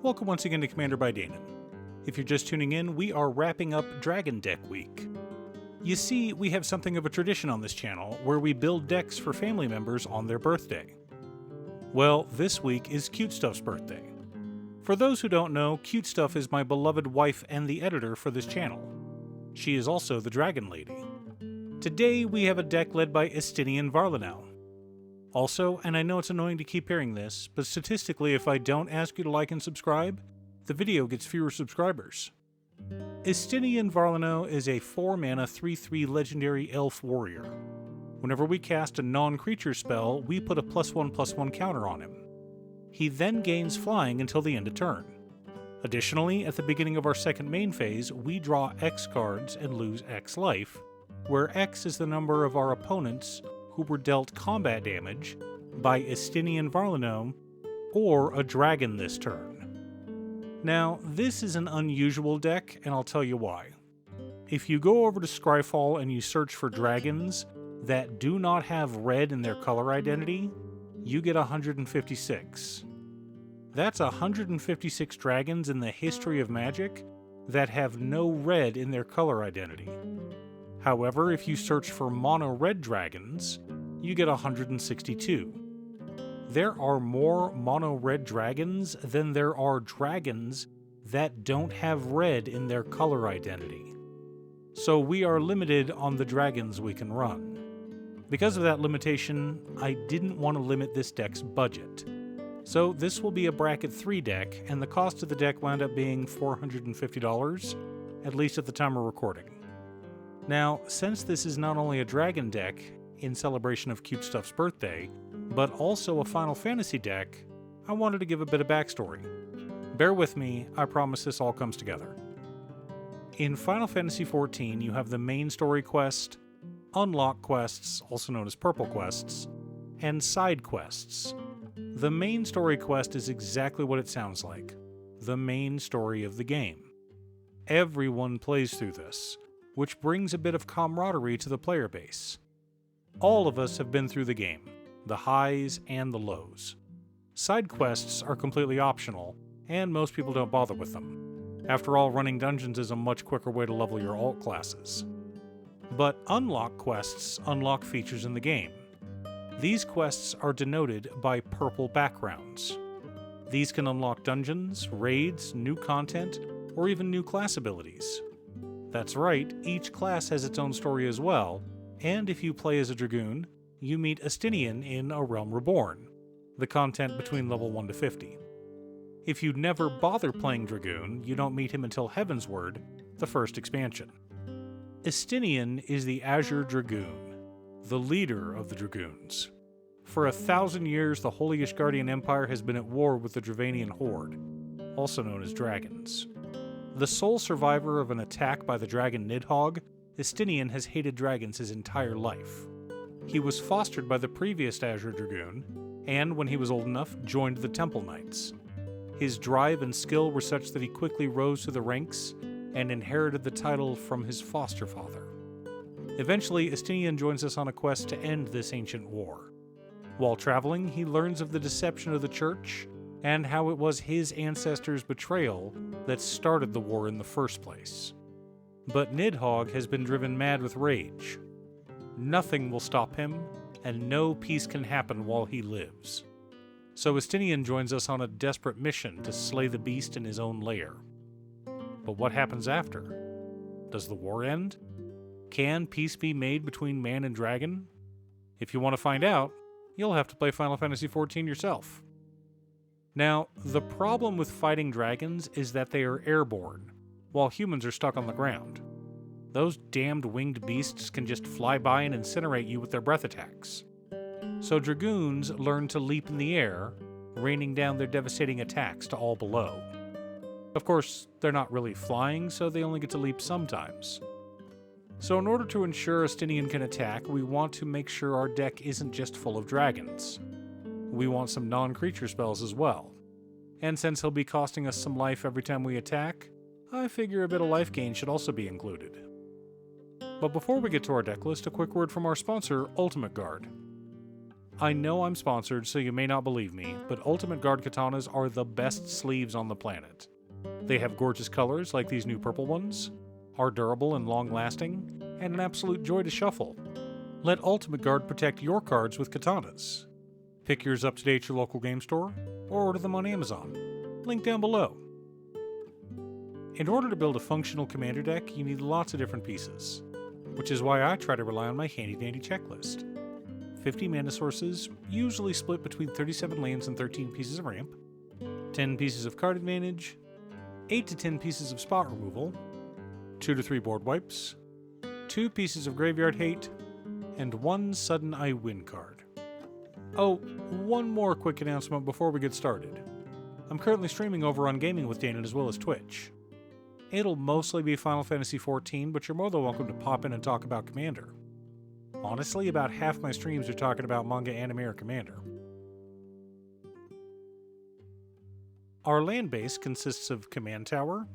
Welcome once again to Commander by Danon. If you're just tuning in, we are wrapping up Dragon Deck Week. You see, we have something of a tradition on this channel where we build decks for family members on their birthday. Well, this week is Cute Stuff's birthday. For those who don't know, Cute Stuff is my beloved wife and the editor for this channel. She is also the Dragon Lady. Today we have a deck led by Estinien Varlineau. Also, and I know it's annoying to keep hearing this, but statistically if I don't ask you to like and subscribe, the video gets fewer subscribers. Estinien Varlineau is a 4-mana 3/3 legendary elf warrior. Whenever we cast a non-creature spell, we put a +1/+1 counter on him. He then gains flying until the end of turn. Additionally, at the beginning of our second main phase, we draw X cards and lose X life, where X is the number of our opponents who were dealt combat damage by Estinien Varlineau or a dragon this turn. Now, this is an unusual deck, and I'll tell you why. If you go over to Scryfall and you search for dragons that do not have red in their color identity, you get 156. That's 156 dragons in the history of Magic that have no red in their color identity. However, if you search for mono-red dragons, you get 162. There are more mono-red dragons than there are dragons that don't have red in their color identity. So we are limited on the dragons we can run. Because of that limitation, I didn't want to limit this deck's budget. So this will be a bracket 3 deck, and the cost of the deck wound up being $450, at least at the time of recording. Now, since this is not only a dragon deck in celebration of Cute Stuff's birthday, but also a Final Fantasy deck, I wanted to give a bit of backstory. Bear with me, I promise this all comes together. In Final Fantasy XIV, you have the main story quest, unlock quests, also known as purple quests, and side quests. The main story quest is exactly what it sounds like, the main story of the game. Everyone plays through this, which brings a bit of camaraderie to the player base. All of us have been through the game, the highs and the lows. Side quests are completely optional, and most people don't bother with them. After all, running dungeons is a much quicker way to level your alt classes. But unlock quests unlock features in the game. These quests are denoted by purple backgrounds. These can unlock dungeons, raids, new content, or even new class abilities. That's right, each class has its own story as well, and if you play as a Dragoon, you meet Estinien in A Realm Reborn, the content between level 1 to 50. If you never bother playing Dragoon, you don't meet him until Heavensward, the first expansion. Estinien is the Azure Dragoon, the leader of the Dragoons. For 1,000 years, the Holy Ishgardian Empire has been at war with the Dravanian Horde, also known as dragons. The sole survivor of an attack by the dragon Nidhogg, Estinien has hated dragons his entire life. He was fostered by the previous Azure Dragoon, and when he was old enough, joined the Temple Knights. His drive and skill were such that he quickly rose through the ranks and inherited the title from his foster father. Eventually, Estinien joins us on a quest to end this ancient war. While traveling, he learns of the deception of the Church and how it was his ancestors' betrayal that started the war in the first place. But Nidhogg has been driven mad with rage. Nothing will stop him, and no peace can happen while he lives. So Estinien joins us on a desperate mission to slay the beast in his own lair. But what happens after? Does the war end? Can peace be made between man and dragon? If you want to find out, you'll have to play Final Fantasy XIV yourself. Now, the problem with fighting dragons is that they are airborne, while humans are stuck on the ground. Those damned winged beasts can just fly by and incinerate you with their breath attacks. So Dragoons learn to leap in the air, raining down their devastating attacks to all below. Of course, they're not really flying, so they only get to leap sometimes. So in order to ensure Estinien can attack, we want to make sure our deck isn't just full of dragons. We want some non-creature spells as well. And since he'll be costing us some life every time we attack, I figure a bit of life gain should also be included. But before we get to our deck list, a quick word from our sponsor, Ultimate Guard. I know I'm sponsored, so you may not believe me, but Ultimate Guard katanas are the best sleeves on the planet. They have gorgeous colors like these new purple ones, are durable and long-lasting, and an absolute joy to shuffle. Let Ultimate Guard protect your cards with katanas. Pick yours up today at your local game store, or order them on Amazon. Link down below. In order to build a functional commander deck, you need lots of different pieces, which is why I try to rely on my handy-dandy checklist. 50 mana sources, usually split between 37 lands and 13 pieces of ramp, 10 pieces of card advantage, 8 to 10 pieces of spot removal, 2 to 3 board wipes, 2 pieces of graveyard hate, and 1 sudden I win card. Oh, one more quick announcement before we get started. I'm currently streaming over on Gaming with Dan as well as Twitch. It'll mostly be Final Fantasy XIV, but you're more than welcome to pop in and talk about Commander. Honestly, about half my streams are talking about manga, anime, or Commander. Our land base consists of Command Tower,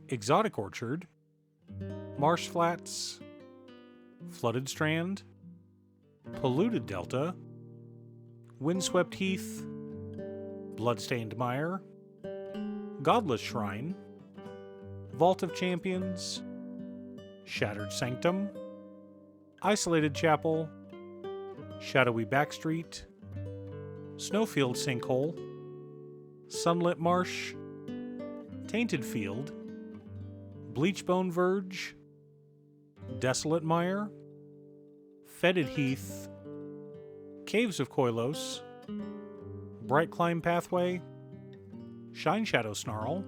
Exotic Orchard, Marsh Flats, Flooded Strand, Polluted Delta, Windswept Heath, Bloodstained Mire, Godless Shrine, Vault of Champions, Shattered Sanctum, Isolated Chapel, Shadowy Backstreet, Snowfield Sinkhole, Sunlit Marsh, Tainted Field, Bleachbone Verge, Desolate Mire, Fetid Heath, Caves of Koilos, Bright Climb Pathway, Shine Shadow Snarl,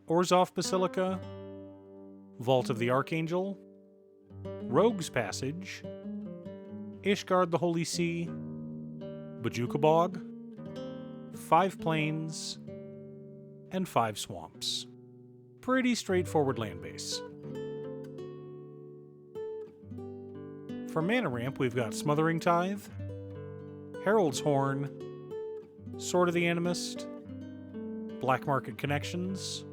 Orzhov Basilica, Vault of the Archangel, Rogue's Passage, Ishgard the Holy Sea, Bajuka Bog, 5 Plains, and 5 Swamps. Pretty straightforward land base. For mana ramp, we've got Smothering Tithe, Herald's Horn, Sword of the Animist, Black Market Connections,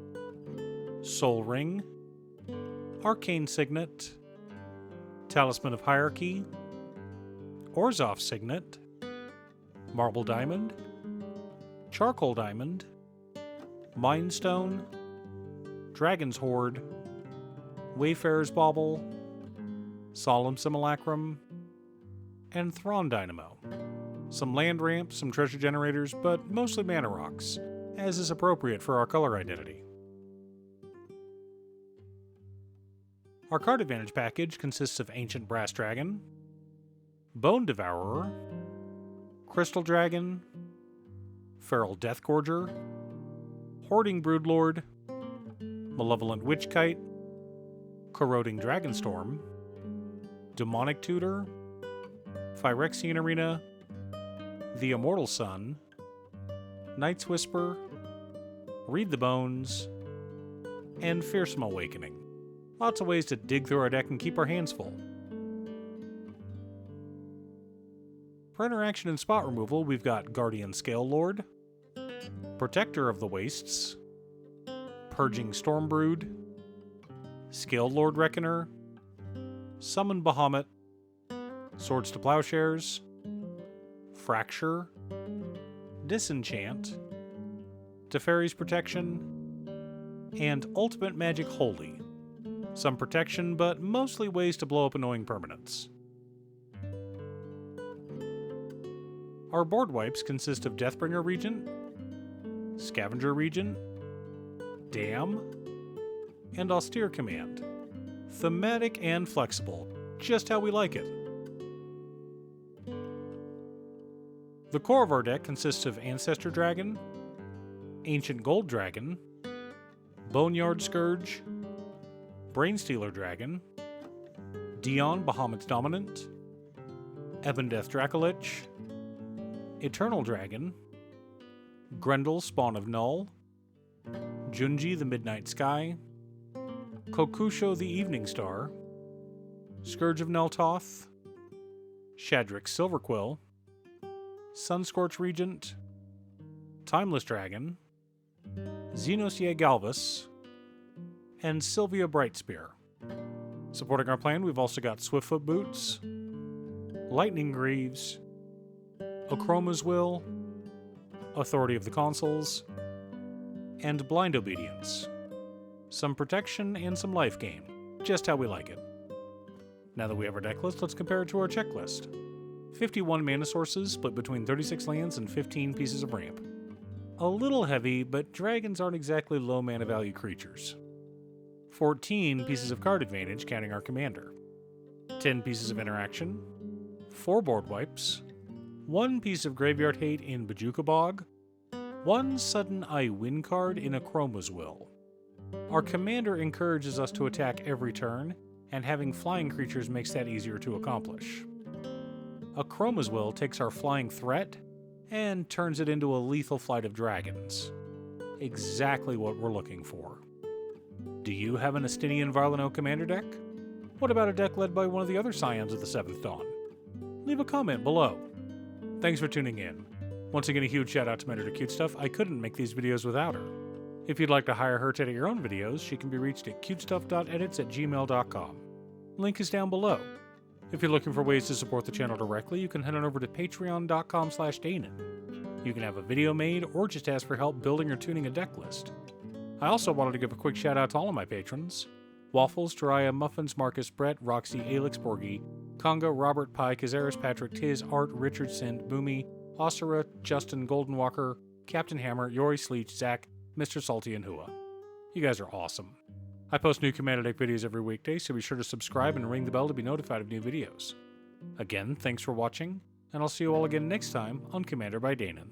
Soul Ring, Arcane Signet, Talisman of Hierarchy, Orzhov Signet, Marble Diamond, Charcoal Diamond, Mind Stone, Dragon's Hoard, Wayfarer's Bauble, Solemn Simulacrum, and Thrawn Dynamo. Some land ramps, some treasure generators, but mostly mana rocks, as is appropriate for our color identity. Our card advantage package consists of Ancient Brass Dragon, Bone Devourer, Crystal Dragon, Feral Deathgorger, Hoarding Broodlord, Malevolent Witchkite, Corroding Dragonstorm, Demonic Tutor, Phyrexian Arena, The Immortal Sun, Night's Whisper, Read the Bones, and Fearsome Awakening. Lots of ways to dig through our deck and keep our hands full. For interaction and spot removal, we've got Guardian Scale Lord, Protector of the Wastes, Purging Stormbrood, Scale Lord Reckoner, Summon Bahamut, Swords to Plowshares, Fracture, Disenchant, Teferi's Protection, and Ultimate Magic Holy. Some protection, but mostly ways to blow up annoying permanents. Our board wipes consist of Deathbringer Regent, Scavenger Regent, Dam, and Austere Command. Thematic and flexible, just how we like it. The core of our deck consists of Ancestor Dragon, Ancient Gold Dragon, Boneyard Scourge, Brainstealer Dragon, Dion Bahamut's Dominant, Ebondeath Dracolich, Eternal Dragon, Grendel Spawn of Null, Junji the Midnight Sky, Kokusho the Evening Star, Scourge of Neltoth, Shadrix Silverquill, Sunscorch Regent, Timeless Dragon, Xenosia Galvus, and Sylvia Brightspear. Supporting our plan, we've also got Swiftfoot Boots, Lightning Greaves, Achroma's Will, Authority of the Consuls, and Blind Obedience. Some protection and some life gain, just how we like it. Now that we have our deck list, let's compare it to our checklist. 51 mana sources split between 36 lands and 15 pieces of ramp. A little heavy, but dragons aren't exactly low mana value creatures. 14 pieces of card advantage counting our commander. 10 pieces of interaction. 4 board wipes. 1 piece of graveyard hate in Bojuka Bog. 1 sudden I win card in Achroma's Will. Our commander encourages us to attack every turn, and having flying creatures makes that easier to accomplish. Achroma's Will takes our flying threat and turns it into a lethal flight of dragons. Exactly what we're looking for. Do you have an Estinien Varlineau commander deck? What about a deck led by one of the other Scions of the Seventh Dawn? Leave a comment below. Thanks for tuning in. Once again, a huge shout out to my editor Cutestuff. I couldn't make these videos without her. If you'd like to hire her to edit your own videos, she can be reached at cutestuff.edits@gmail.com. Link is down below. If you're looking for ways to support the channel directly, you can head on over to patreon.com/Danon. You can have a video made or just ask for help building or tuning a deck list. I also wanted to give a quick shout out to all of my patrons: Waffles, Jiraiya, Muffins, Marcus, Brett, Roxy, Alex, Borgie, Conga, Robert, Pye, Kazaris, Patrick, Tiz, Art, Richard, Sint, Boomy, Osira, Justin, Goldenwalker, Captain Hammer, Yori, Sleech, Zach, Mr. Salty, and Hua. You guys are awesome. I post new Commander Deck videos every weekday, so be sure to subscribe and ring the bell to be notified of new videos. Again, thanks for watching, and I'll see you all again next time on Commander by Danon.